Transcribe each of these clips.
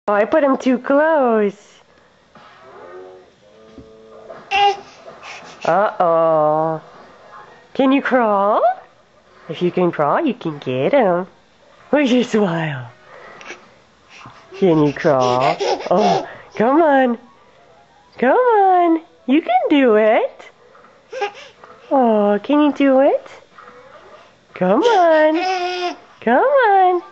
Oh, I put him too close. Uh-oh. Can you crawl? If you can crawl, you can get him. Where's your smile? Can you crawl? Oh, come on. Come on. You can do it. Oh, can you do it? Come on. Come on.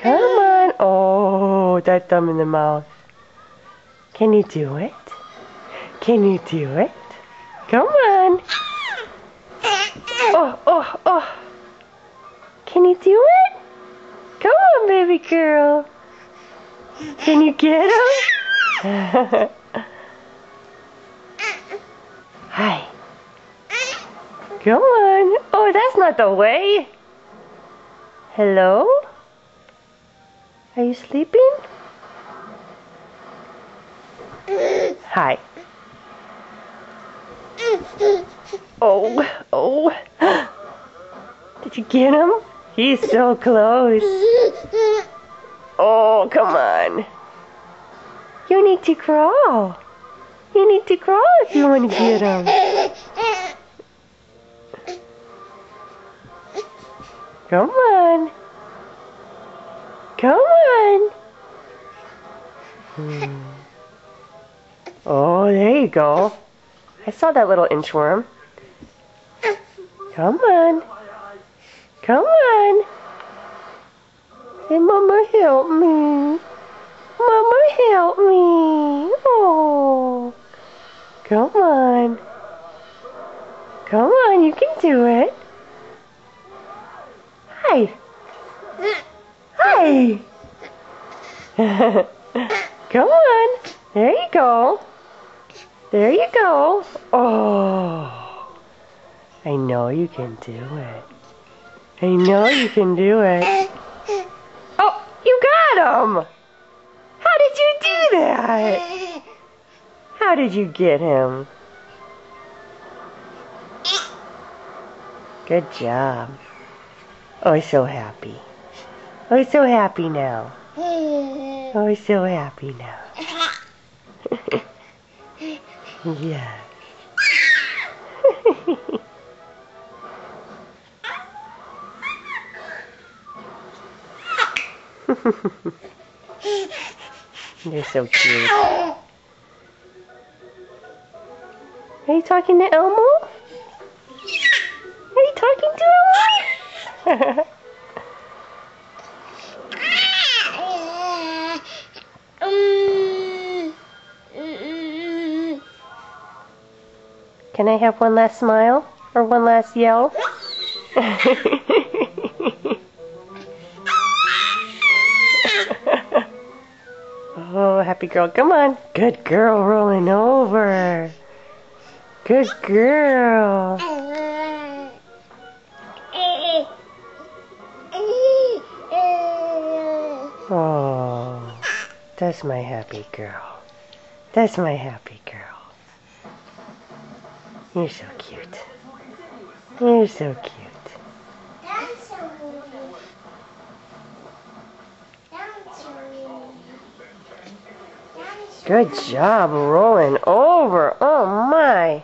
Come on. Oh, that thumb in the mouth. Can you do it? Can you do it? Come on. Oh, oh, oh. Can you do it? Come on, baby girl. Can you get him? Hi. Come on. Oh, that's not the way. Hello? Are you sleeping? Hi. Oh, oh. Did you get him? He's so close. Oh, come on. You need to crawl. You need to crawl if you want to get him. Come on. Come on. Oh, there you go. I saw that little inchworm. Come on. Come on. Say, Mama, help me. Mama, help me. Oh. Come on. Come on, you can do it. Hi. Hi. Come on. There you go. There you go. Oh. I know you can do it. I know you can do it. Oh, you got him! How did you do that? How did you get him? Good job. Oh, he's so happy. Oh, he's so happy now. Oh, he's so happy now. Yeah. They're so cute. Are you talking to Elmo? Are you talking to Elmo? Can I have one last smile? Or one last yell? Oh, happy girl. Come on. Good girl, rolling over. Good girl. Oh, that's my happy girl. That's my happy girl. You're so cute. You're so cute. Good job rolling over. Oh my.